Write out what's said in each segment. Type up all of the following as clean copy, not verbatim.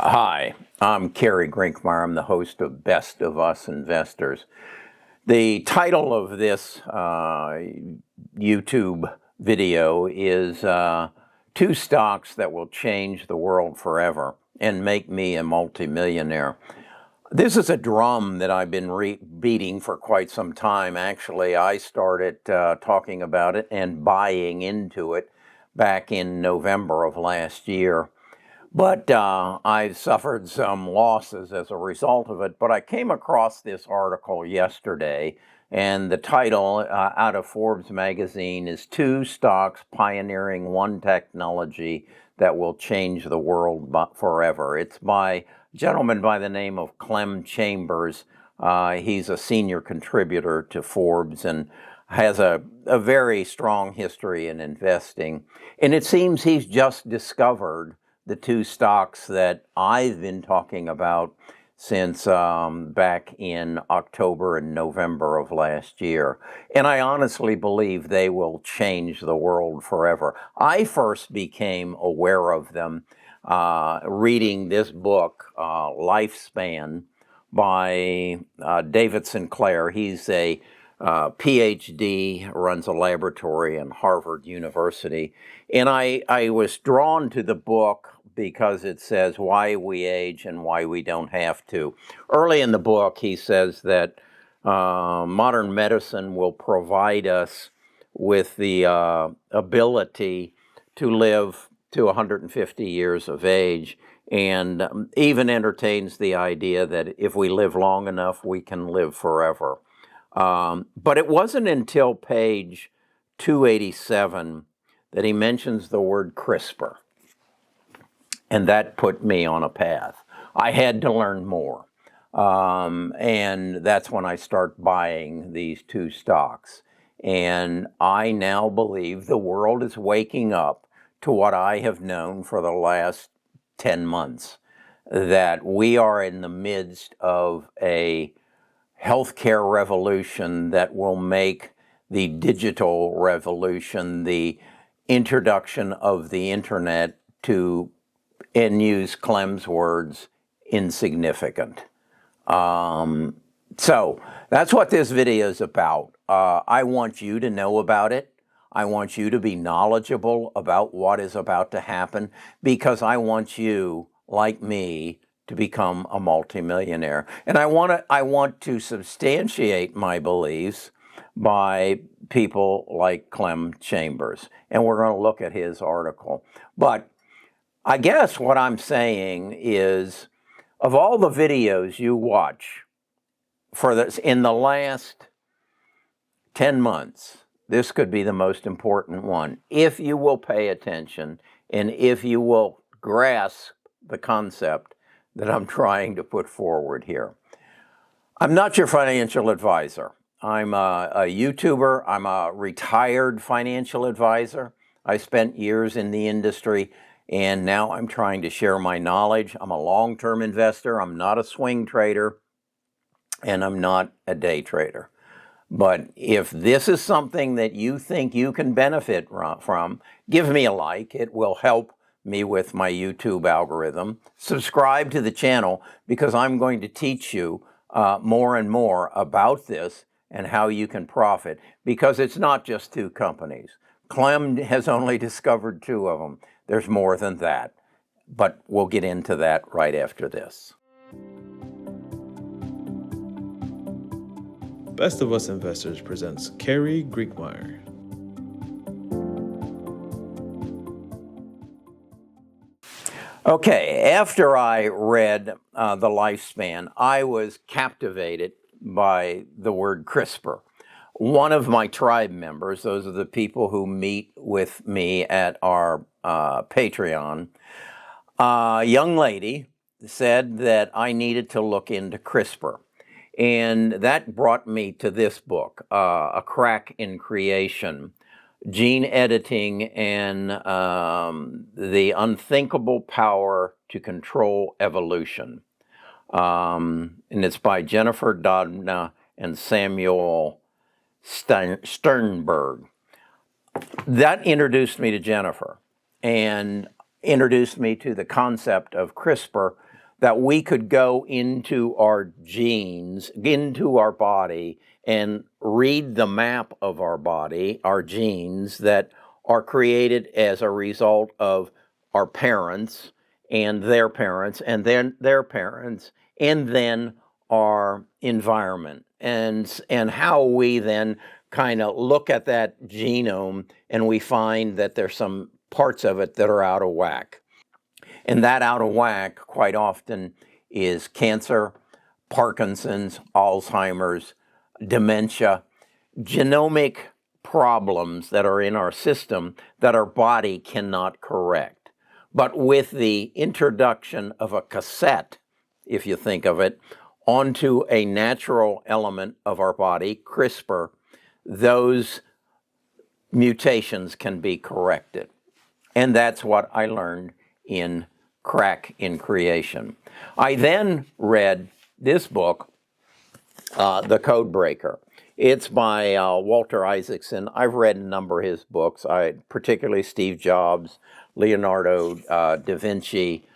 Hi, I'm Kerry Grinkmeyer. I'm the host of Best of Us Investors. The title of this YouTube video is Two Stocks That Will Change the World Forever and Make Me a Multimillionaire. This is a drum that I've been beating for quite some time. Actually, I started talking about it and buying into it back in November of last year. But I've suffered some losses as a result of it. But I came across this article yesterday, and the title out of Forbes magazine is Two Stocks Pioneering One Technology That Will Change the World Forever. It's by a gentleman by the name of Clem Chambers. He's a senior contributor to Forbes and has a very strong history in investing. And it seems he's just discovered the two stocks that I've been talking about since back in October and November of last year. And I honestly believe they will change the world forever. I first became aware of them reading this book, Lifespan, by David Sinclair. He's a PhD, runs a laboratory in Harvard University. And I was drawn to the book because it says why we age and why we don't have to. Early in the book, he says that modern medicine will provide us with the ability to live to 150 years of age, and even entertains the idea that if we live long enough, we can live forever. But it wasn't until page 287 that he mentions the word Crispr. And that put me on a path. I had to learn more. And that's when I start buying these two stocks. And I now believe the world is waking up to what I have known for the last 10 months, that we are in the midst of a healthcare revolution that will make the digital revolution, the introduction of the internet, to, and use Clem's words, insignificant. So that's what this video is about. I want you to know about it. I want you to be knowledgeable about what is about to happen, because I want you, like me, to become a multimillionaire. And I want to substantiate my beliefs by people like Clem Chambers. And we're going to look at his article. But I guess what I'm saying is, of all the videos you watch for this in the last 10 months, this could be the most important one, if you will pay attention and if you will grasp the concept that I'm trying to put forward here. I'm not your financial advisor. I'm a YouTuber. I'm a retired financial advisor. I spent years in the industry, and now I'm trying to share my knowledge. I'm a long-term investor. I'm not a swing trader, and I'm not a day trader. But if this is something that you think you can benefit from, give me a like. It will help me with my YouTube algorithm. Subscribe to the channel, because I'm going to teach you more and more about this and how you can profit, because it's not just two companies. Clem has only discovered two of them. There's more than that, but we'll get into that right after this. Best of Us Investors presents Kerry Grinkmeyer. Okay, after I read The Lifespan, I was captivated by the word Crispr. One of my tribe members, those are the people who meet with me at our Patreon, a young lady said that I needed to look into Crispr. And that brought me to this book, A Crack in Creation, Gene Editing and the Unthinkable Power to Control Evolution. And it's by Jennifer Doudna and Samuel Sternberg. That introduced me to Jennifer and introduced me to the concept of Crispr, that we could go into our genes, into our body, and read the map of our body, our genes that are created as a result of our parents and their parents and then their parents and then our environment, and how we then kind of look at that genome and we find that there's some parts of it that are out of whack. And that out of whack quite often is cancer, Parkinson's, Alzheimer's, dementia, genomic problems that are in our system that our body cannot correct. But with the introduction of a cassette, if you think of it, onto a natural element of our body, Crispr, those mutations can be corrected. And that's what I learned in Crack in Creation. I then read this book, The Codebreaker. It's by Walter Isaacson. I've read a number of his books, particularly Steve Jobs, Leonardo da Vinci,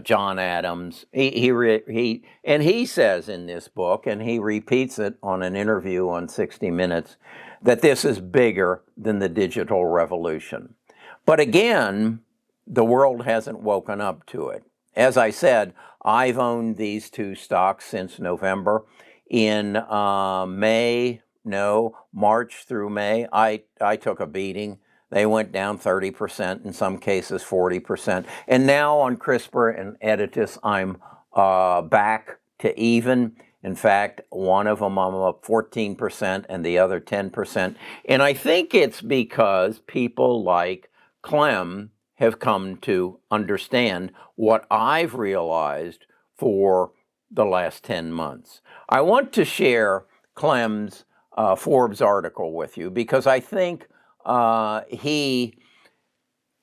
John Adams. And he says in this book, and he repeats it on an interview on 60 Minutes, that this is bigger than the digital revolution. But again, the world hasn't woken up to it. As I said, I've owned these two stocks since November. In March through May, I took a beating. They went down 30%, in some cases 40%. And now on Crispr and Editis, I'm back to even. In fact, one of them I'm up 14% and the other 10%. And I think it's because people like Clem have come to understand what I've realized for the last 10 months. I want to share Clem's Forbes article with you because I think he,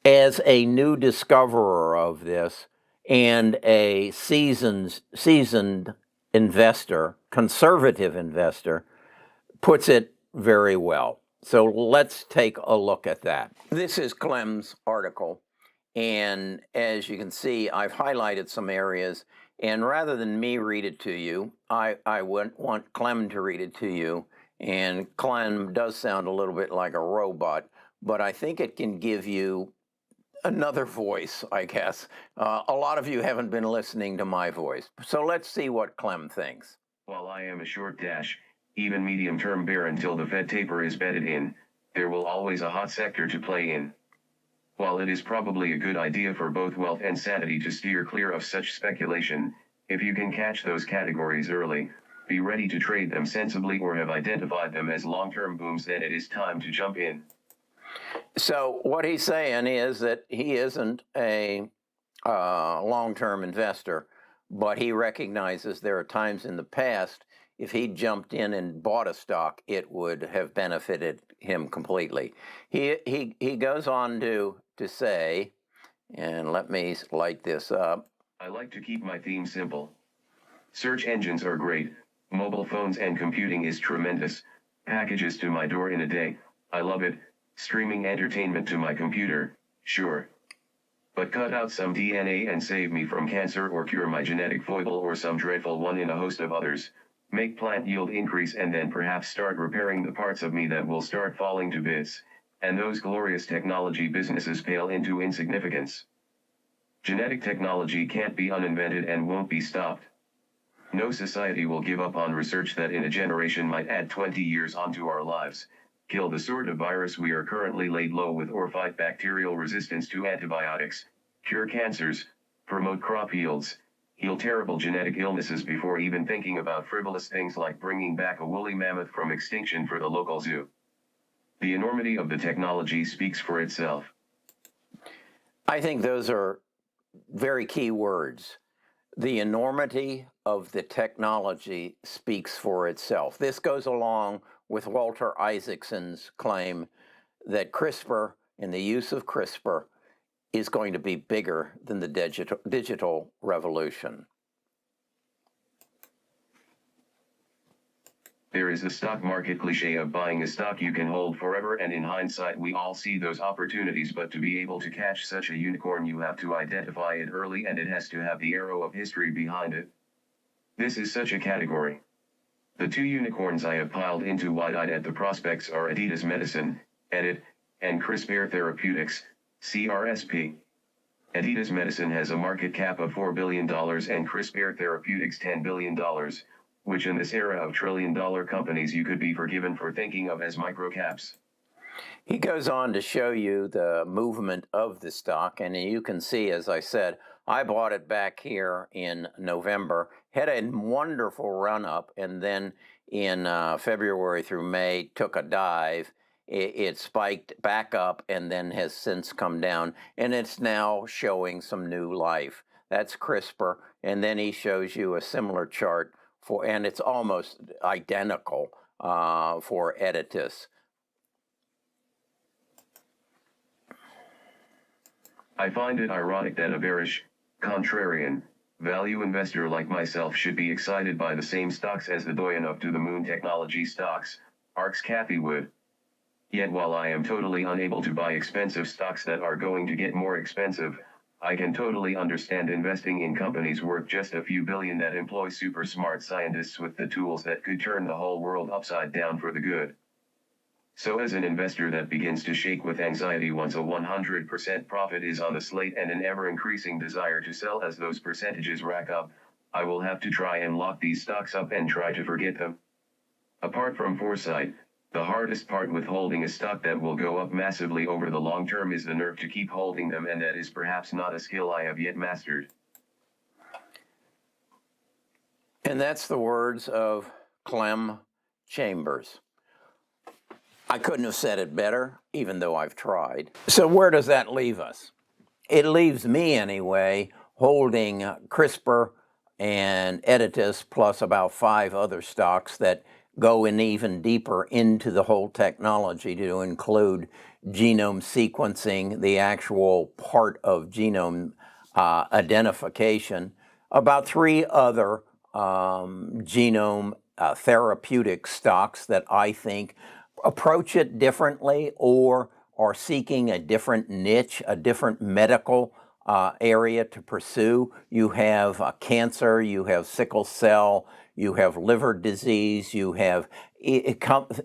as a new discoverer of this and a seasoned investor, conservative investor, puts it very well. So let's take a look at that. This is Clem's article. And as you can see, I've highlighted some areas. And rather than me read it to you, I would want Clem to read it to you. And Clem does sound a little bit like a robot, but I think it can give you another voice, I guess. A lot of you haven't been listening to my voice. So let's see what Clem thinks. While I am a short dash, even medium-term bear until the Fed taper is bedded in, there will always a hot sector to play in. While it is probably a good idea for both wealth and sanity to steer clear of such speculation, if you can catch those categories early, be ready to trade them sensibly or have identified them as long-term booms, then it is time to jump in. So what he's saying is that he isn't a long-term investor, but he recognizes there are times in the past, if he jumped in and bought a stock, it would have benefited him completely. He goes on to say, and let me light this up. I like to keep my theme simple. Search engines are great. Mobile phones and computing is tremendous. Packages to my door in a day. I love it. Streaming entertainment to my computer, sure. But cut out some DNA and save me from cancer or cure my genetic foible or some dreadful one in a host of others. Make plant yield increase and then perhaps start repairing the parts of me that will start falling to bits, and those glorious technology businesses pale into insignificance. Genetic technology can't be uninvented and won't be stopped. No society will give up on research that in a generation might add 20 years onto our lives, kill the sort of virus we are currently laid low with or fight bacterial resistance to antibiotics, cure cancers, promote crop yields, heal terrible genetic illnesses before even thinking about frivolous things like bringing back a woolly mammoth from extinction for the local zoo. The enormity of the technology speaks for itself. I think those are very key words. The enormity of the technology speaks for itself. This goes along with Walter Isaacson's claim that CRISPR and the use of CRISPR is going to be bigger than the digital revolution. There is a stock market cliche of buying a stock you can hold forever, and in hindsight we all see those opportunities, but to be able to catch such a unicorn you have to identify it early, and it has to have the arrow of history behind it. This is such a category. The two unicorns I have piled into wide-eyed at the prospects are Adidas Medicine, EDIT, and Crispr Therapeutics, CRSP. Adidas Medicine has a market cap of $4 billion and Crispr Therapeutics $10 billion, which in this era of trillion-dollar companies you could be forgiven for thinking of as microcaps. He goes on to show you the movement of the stock, and you can see, as I said, I bought it back here in November, had a wonderful run up, and then in February through May took a dive. It spiked back up and then has since come down, and it's now showing some new life. That's Crispr, and then he shows you a similar chart for, and it's almost identical for Editus. I find it ironic that a bearish, contrarian, value investor like myself should be excited by the same stocks as the doyen up to the moon technology stocks, ARK's Cathie Wood. Yet while I am totally unable to buy expensive stocks that are going to get more expensive, I can totally understand investing in companies worth just a few billion that employ super smart scientists with the tools that could turn the whole world upside down for the good. So as an investor that begins to shake with anxiety once a 100% profit is on the slate and an ever-increasing desire to sell as those percentages rack up, I will have to try and lock these stocks up and try to forget them. Apart from foresight, the hardest part with holding a stock that will go up massively over the long term is the nerve to keep holding them, and that is perhaps not a skill I have yet mastered. And that's the words of Clem Chambers. I couldn't have said it better, even though I've tried. So where does that leave us? It leaves me, anyway, holding Crispr and Editus plus about 5 other stocks that go in even deeper into the whole technology, to include genome sequencing, the actual part of genome identification, about 3 other genome therapeutic stocks that I think approach it differently or are seeking a different niche, a different medical area to pursue. You have cancer, you have sickle cell, you have liver disease, you have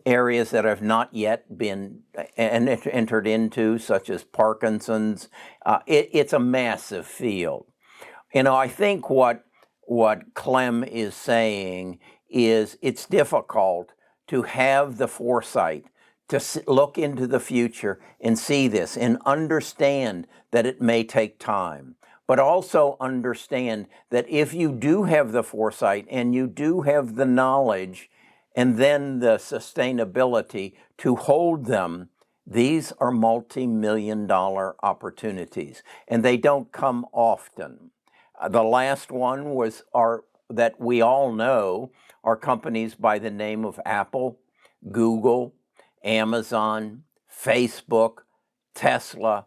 areas that have not yet been entered into, such as Parkinson's. It's a massive field. You know, I think what Clem is saying is it's difficult to have the foresight to look into the future and see this and understand that it may take time, but also understand that if you do have the foresight and you do have the knowledge and then the sustainability to hold them, these are multi-million-dollar opportunities, and they don't come often. The last one was that we all know are companies by the name of Apple, Google, Amazon, Facebook, Tesla,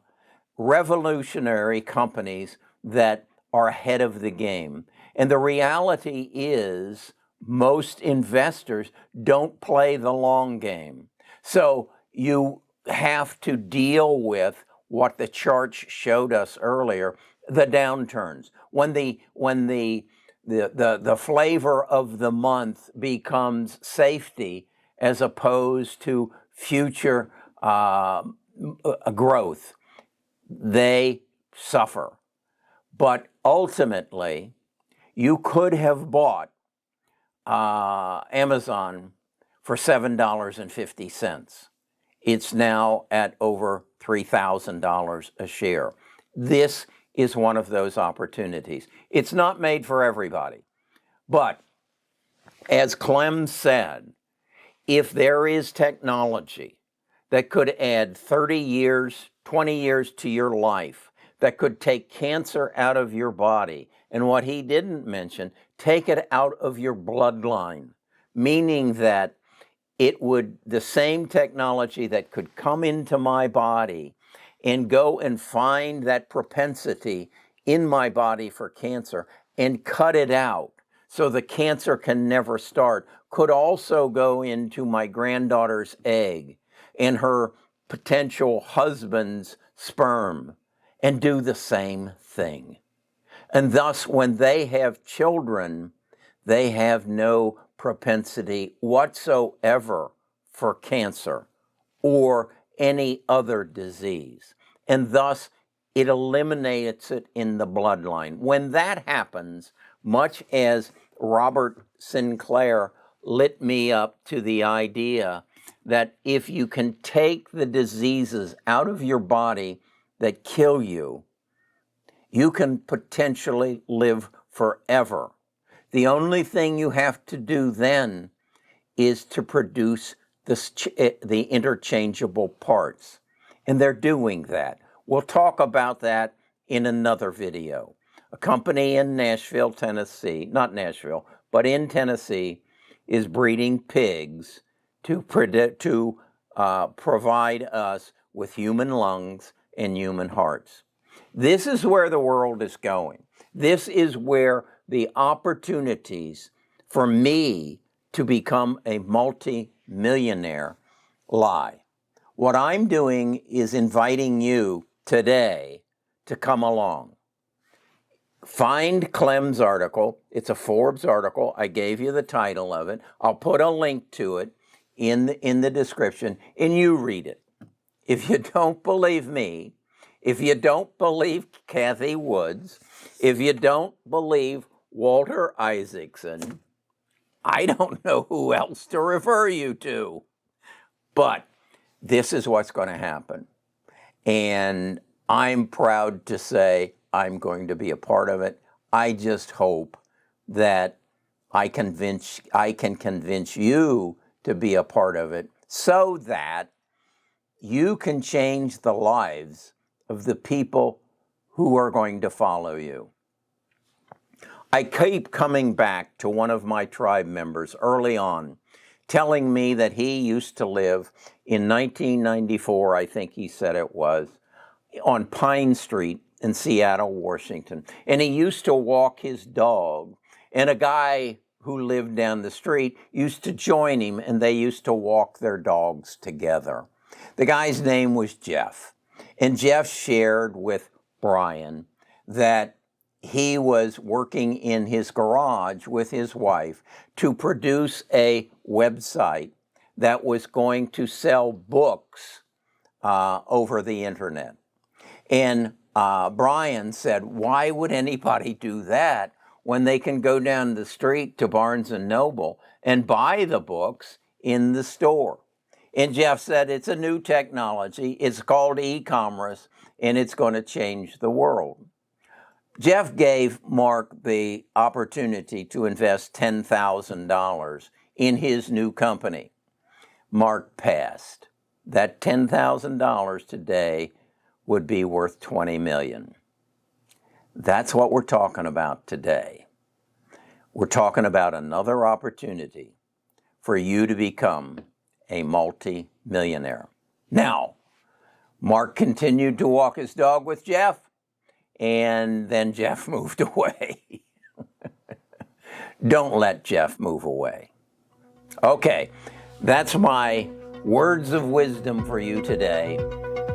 revolutionary companies that are ahead of the game. And the reality is most investors don't play the long game. So you have to deal with what the charts showed us earlier, the downturns. When the flavor of the month becomes safety as opposed to future growth, they suffer. But ultimately, you could have bought Amazon for $7.50. It's now at over $3,000 a share. This is one of those opportunities. It's not made for everybody. But as Clem said, if there is technology that could add 30 years, 20 years to your life, that could take cancer out of your body, and what he didn't mention, take it out of your bloodline, meaning that the same technology that could come into my body and go and find that propensity in my body for cancer and cut it out so the cancer can never start, could also go into my granddaughter's egg and her potential husband's sperm and do the same thing. And thus, when they have children, they have no propensity whatsoever for cancer or any other disease. And thus, it eliminates it in the bloodline. When that happens, much as Robert Sinclair lit me up to the idea that if you can take the diseases out of your body that kill you, you can potentially live forever. The only thing you have to do then is to produce the interchangeable parts. And they're doing that. We'll talk about that in another video. A company in Nashville, Tennessee, not Nashville, but in Tennessee, is breeding pigs to provide us with human lungs and human hearts. This is where the world is going. This is where the opportunities for me to become a multi-millionaire lie. What I'm doing is inviting you today to come along. Find Clem's article. It's a Forbes article. I gave you the title of it. I'll put a link to it in the description, and you read it. If you don't believe me, if you don't believe Kathy Woods, if you don't believe Walter Isaacson, I don't know who else to refer you to. But this is what's going to happen. And I'm proud to say I'm going to be a part of it. I just hope that I can convince you to be a part of it so that you can change the lives of the people who are going to follow you. I keep coming back to one of my tribe members early on, telling me that he used to live in 1994, I think he said it was, on Pine Street in Seattle, Washington. And he used to walk his dog. And a guy who lived down the street used to join him, and they used to walk their dogs together. The guy's name was Jeff. And Jeff shared with Brian that he was working in his garage with his wife to produce a website that was going to sell books over the internet. And Brian said, why would anybody do that when they can go down the street to Barnes & Noble and buy the books in the store? And Jeff said, it's a new technology. It's called ECommerce, and it's going to change the world. Jeff gave Mark the opportunity to invest $10,000 in his new company. Mark passed. That $10,000 today would be worth $20 million. That's what we're talking about today. We're talking about another opportunity for you to become a multi-millionaire. Now, Mark continued to walk his dog with Jeff, and then Jeff moved away. Don't let Jeff move away. Okay, that's my words of wisdom for you today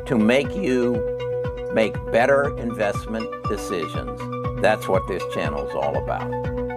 to make you make better investment decisions. That's what this channel is all about.